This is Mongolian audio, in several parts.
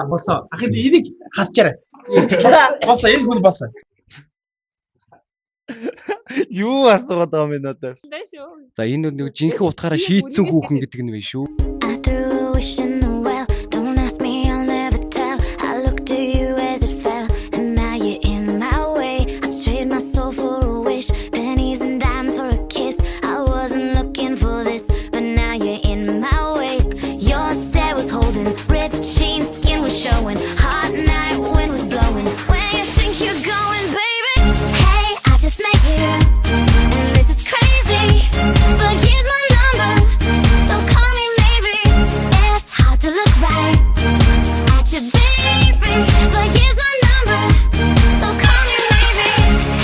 Босоо. Ах энийг хасчаарай. Босоо энэ хүн босоо. Юу асуугаад байгаа юм надаас. За энэ нэг жинхэнэ утгаараа шийдсэн хүүхэн гэдэг нь вэ шүү. I threw a wish in the well. Don't ask me, I'll never tell. I looked to you as it fell, and now you're in my way. I trade my soul for a wish, pennies and dimes for a kiss. I wasn't looking for this, but now you're in my way. Your stare was holding, ripped jeans, skin was showing. Hot night, wind was blowing. Where you think you're going, baby? Hey, I just met you, and this is crazy, but here's my number, so call me maybe. It's hard to look right at your baby, but here's my number, so call me maybe.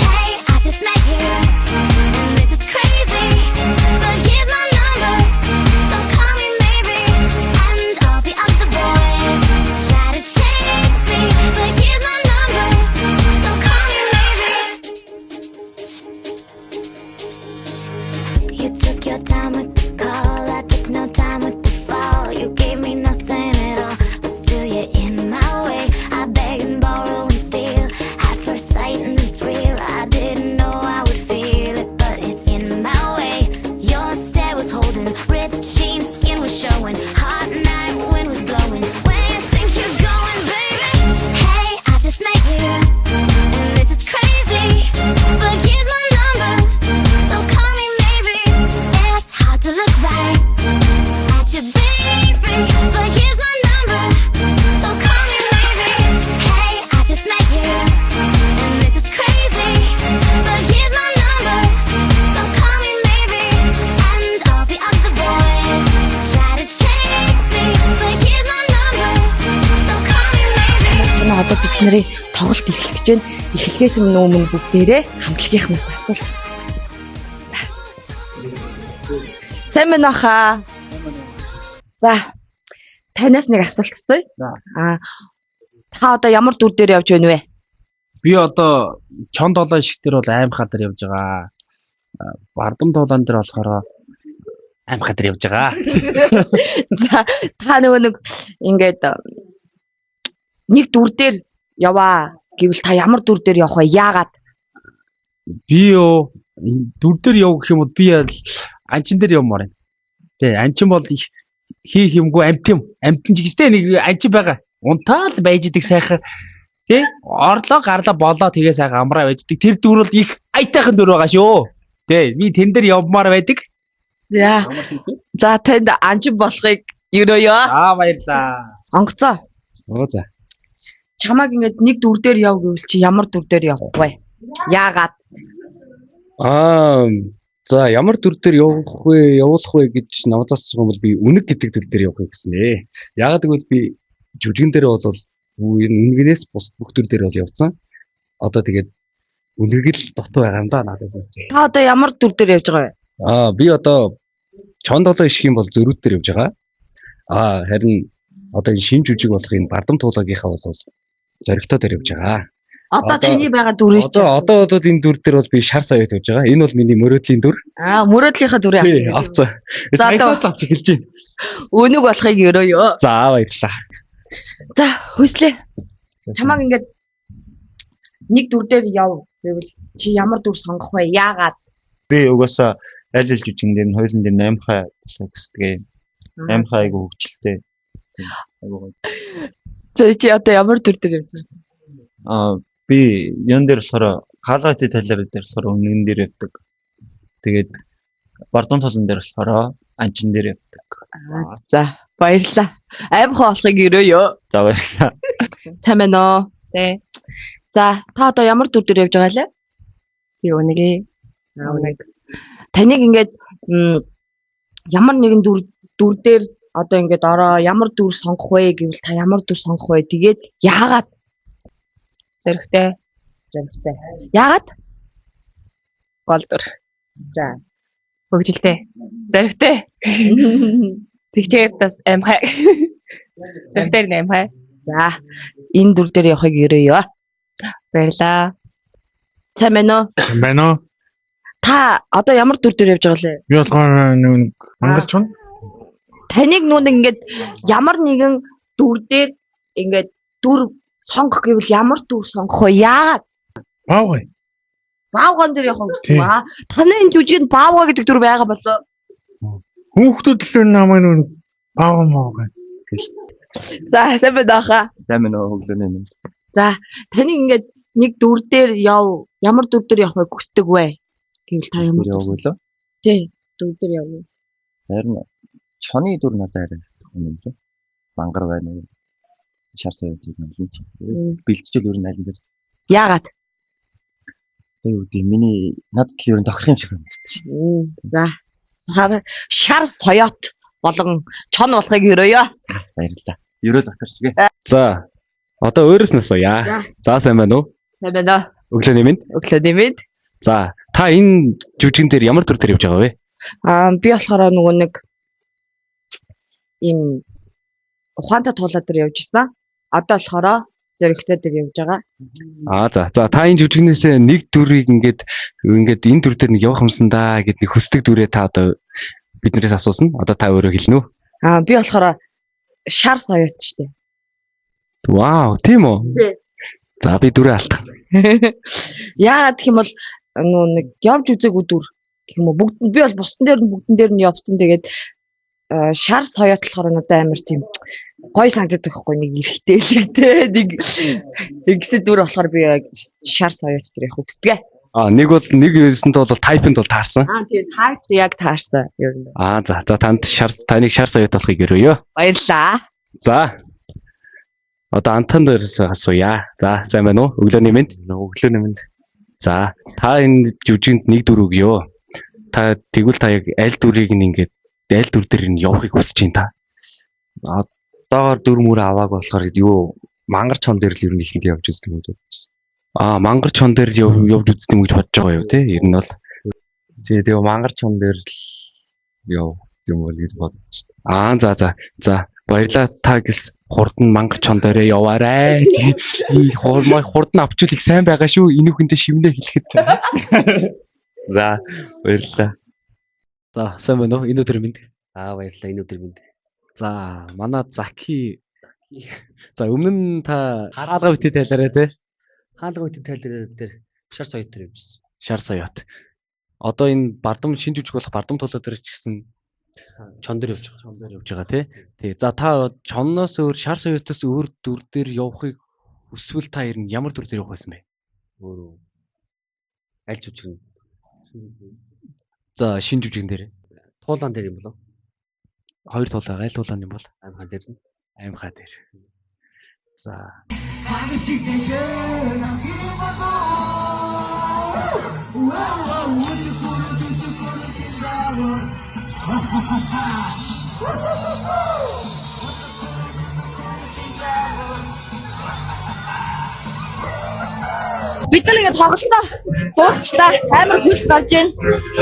Hey, I just met you, and this is crazy, but here's my number, so call me maybe. And all the other boys try to chase me, but here's my number, so call me maybe. You took your time with the call, I took no time with the fall. You gave me nothing at all, but still you're in my way. I beg and borrow and steal at first sight, and it's real. I didn't know I would feel it, but it's in my way. Your stare was holding, ripped jeans, skin was showing. Hot night, wind was blowing. Where you think you're going, baby? Hey, I just met you, and this is crazy, but here's my number, so call me maybe. It's hard to look right at your baby, but here's my number, so call me maybe. Hey, I just met you, and this is crazy, but here's my number, so call me maybe. And all the other boys try to chase me, but here's my number, so call me maybe. Энэ одоо бид нарын тоглолт эхлэх гэж байна. Эхлэхээс өмнө бүгдээрээ хамтлагийнхнаас асуулт. За. Сайн байна уу хаа? За. Танаас нэг асуулт асууя. Та одоо ямар дүр дээр явж байна вэ? Би одоо чон долоо шиг дээр бол аим хатар явж байгаа. Бардам толон дээр болохоор аим хатар явж байгаа. За, та нөгөө нэг ингээд нэг дүр дээр яваа гэвэл та ямар дүр дээр явах вэ? Яагаад? Би юу дүр дээр яв гэх юм бол би анчин дээр явмаар байна. Тэ анчин бол их хийх юмгүй амтэн ч гэжтэй нэг анчин байгаа. Унтаал байж идэг сайхан. Тэ орлоо гарлаа болоо тэгээ сайхан амраа байждаг. Тэр дүр бол их аятайхан дүр байгаа шүү. Тэ би тэн дээр явмаар байдаг. За. За танд анчин болохыг ерөөё. Баярлаа. Онгоцоо. Оо за. Чамайг ингээд нэг дүр дээр яв гэвэл чи ямар дүр дээр явах вэ? Яагаад? За ямар дүр дээр явуулах вэ гэж намайг асуусан бол би үнэг гэдэг дүр дээр явах гэсэн ээ. Яагаад гэвэл би жүжигэн дээр бол үнэгнээс бус бүх дүр дээр бол явцсан. Одоо тэгээд үнэг л дотор байгаа юм да надад. Та одоо ямар дүр дээр явж байгаа вэ? Би одоо чон долоо ишх юм бол зөрүүд дээр явж байгаа. Харин одоо энэ шин жүжиг болох энэ бардам туулагийнхаа бол зоригтой дээр явж байгаа. Одоо таны байгаа дүрээ чи. Одоо энэ дүр дээр бол би шар саяад явж байгаа. Энэ бол миний мөрөөдлийн дүр. Мөрөөдлийнхаа дүрээ авсан. За одоо авч эхэлж байна. Өнөг болохыг ерөөё. За баярлалаа. За хүслээ. Чамайг ингээд нэг дүр дээр яв гэвэл чи ямар дүр сонгох вэ? Яагаад? Би угаасаа аль аль жүжигэн дээр нь хоёулын дээр 8 хай гэсдэг. 8 хайг хөгжилтэй. За чи одоо ямар дүр дээр явж байгаа? Би ян дээр болохоор хаалгати талаар дээр болохоор үнэн дээр явдаг. Тэгээд бардам толон дээр болохоор анчин дээр явдаг. За баярлалаа. Аймхаа болохыг ерөөё. За баярлалаа. Сайн байна уу? За та одоо ямар дүр дээр явж байгаа лээ? Би үнэгээ. Үнэг. Таныг ингээд ямар нэгэн дүр дээр одоо ингээд ороо ямар дүр сонгох вэ гэвэл та ямар дүр сонгох вэ? Тэгээд яагаад? Зэрэгтэй. Яагаад? Гол дүр. За. Хөгжилтэй. Зэрэгтэй. Тэгчээд бас амхай. Зэрэгтэй амхай. За. Энэ дүр дээр явахыг ерөөё. Баярлаа. Сайн байна уу? Байна уу? Та одоо ямар дүр дээр явж байгаа лээ? Би болохоор нэг мангалч хүн. Таныг нүүн ингээд ямар нэгэн дүр дээр ингээд дүр сонгох гэвэл ямар дүр сонгох вэ? Яагаад Баавгай. баавган дээр явах гэсэн үү? Таны энэ жүжигэнд баавга гэдэг дүр байгаа болоо. Хүүхдүүд л намайг нэг баавгай. За сайн байна хаа. Сайн байна уу өглөөний минь. За таны ингээд нэг дүр дээр ямар дүр дээр явахыг хүсдэг вэ? Гэвэл та ямар дүр? Явуулаа. Тий, дүр дээр явна. Харин чоны дүр надад арай юм даа. Мангар байна уу? Шар сая дүр нь л чинь. Бэлцчил ер нь аль нь дээр. Яагаад? Одоо юу гэдэг миний надад л ер нь тохирох юм шиг санагдчих. За шар соёот болон чон болохыг өрөөё. Баярлалаа. Ерөө захирсгээ. За одоо өөрөөс нь асууя. За сайн байна уу? Сайн байна. Өглөөний минь. Өглөөний минь. За та энэ жүжигэн дээр ямар дүр дээр явж байгаа вэ? Би болохоор нөгөө нэг ийм ухаантай туулаа дээр явж исэн. Одоо болохоор зөрөгтэй дээр явж байгаа. За та энэ жүжигнээс нэг дүрийг ингээд энэ дүр дээр нэг явах юмсан да гэд нэг хүсдэг дүрээ та одоо биднээс асуусан. Одоо та өөрөө хэлнэ үү? Би болохоор шар соёот штэ. Вау, тийм үү? Тий. За би дүрээ алдах. Яагаад гэх юм бол нөгөө нэг явж үзээгүй дүр гэх юм уу бүгд би бол бүгдэн дээр нь явцсан. Тэгээд шар соёот болохоор надад амар тийм гой санагддаг байхгүй нэг эрэхтэй л нэг тэгсэн дүр болохоор би шар соёот дээр явах хүсдэг. Нэг бол нэг юусанд бол тайпнд бол таарсан. Тийм тайп яг таарсан ер нь. За таныг шар соёот болохыг өрөөё. Баярлаа. За. Одоо антан дээрээс асууя. За сайн байна уу? Өглөөний минь. Өглөөний минь. За та энэ жүжигэнд нэг дүр өгөө. Тэгвэл та яг аль дүрийг нь ингээд аль дүр дээр нь явахыг хүсэж байна та? Одоогоор дүр мөр авааг болохоор юу мангар чон дээр л ер нь их л явж үздэг юм даа. Мангар чон дээр явж үздэг юм гэж бодож байгаа юу те? Ер нь бол Тэгээ мангар чон дээр л яв юм бол гэж бодож. За баярлаа та гис хурдан мангар чон дээрээ яваарай. Хурдан авчулыг сайн байгаа шүү. Энэ үгэндээ шивнээ хэлэхэд. За баярлалаа. За сайн байна уу? Энэ өдөр минь. Баярлалаа энэ өдөр минь. За манай Заки. За өмнө нь та хаалга битээ тайлаарай те. Хаалга үтэн тайлбар дээр шар соёот төр явжсэн. Шар соёот. Одоо энэ бардам шинж жүжиг болох бардам тулаа дээр ч гэсэн Чон дээр явж байгаа. чон дээр явж байгаа тий. За та чонноос өөр шар соёотоос өөр дүр дээр явахыг хүсвэл та ер нь ямар дүр дээр явах байсан бэ? Өөрөө аль жүжиг нь. За шинж жүжигэн дээр Туулаан дээр юм болов. хоёр тулаа аль тулаан юм бол Аймхаа дээр нь. аймхаа дээр. За Бид нар ингэ тоглолтоо дуусчлаа. Амар хүс гарч байна.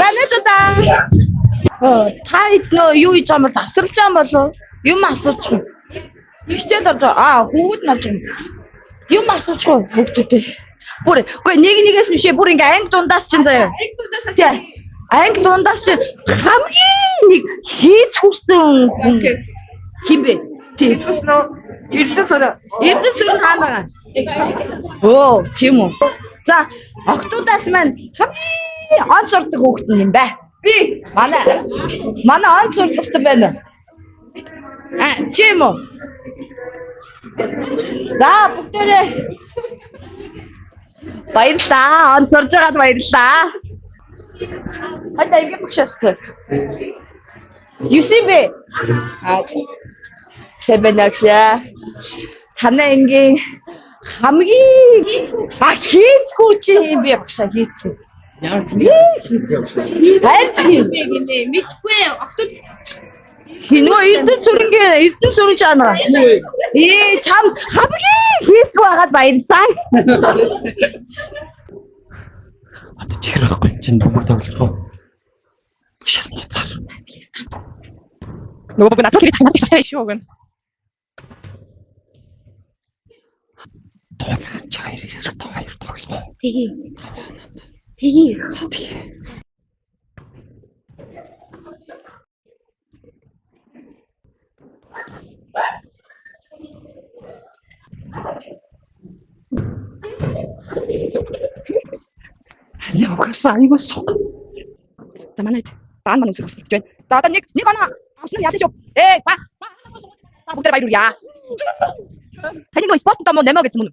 Банацаа. Та нөө юу хийж байгаа юм бол завсарлаж байгаа юм болов? Юм асуучих. Хичээл орж байгаа. Хүүгүүд нь орж байгаа. Юм асуучих уу хүүхдүүдээ. Бүр үгүй нэгээс бишээ бүр ингэ анги дундаас чинь заяа. Тий. Анги дундаас чинь хамгийн нэг хийж хүрсэн хүн хин бэ? Тий. Эрдэнэс хаана? Тийм үү. За, октоудаас маань хамгийн онц сурдаг хүүхэд юм байна. Би манай онц сурдагтай байна. Тийм үү. За, бүгдээрээ баярлалаа. Онц сурж байгаад баярлалаа. Хойдоо ингэ багшаас. Юсибэ. Себенакшаа. Танаа ингийн хамгийн хийцгүй чи юм би багшаа хийцгүй. Яа хийцгүй. Мэдгүй октод хинөө эрдэнэ сүрэн чанаа. Чам хамгийн хийцгүй байгаад баярлалаа. Чихэр байхгүй чинь бөмбөг тоглох уу? Шас нуцаар. Нөгөө богино тэр ханаа шүү гэн. Чайр эсрэг хоёр тоглох уу? Тэгээ. За тэгээ. Явахсан аюул суу. За манайд даан маань өсөж байна. За одоо нэг оноо авсан яасан шүү. Ба. За бүгд баяр үрье. Таны нөө спортод мо нэмэ гэсэн мөн.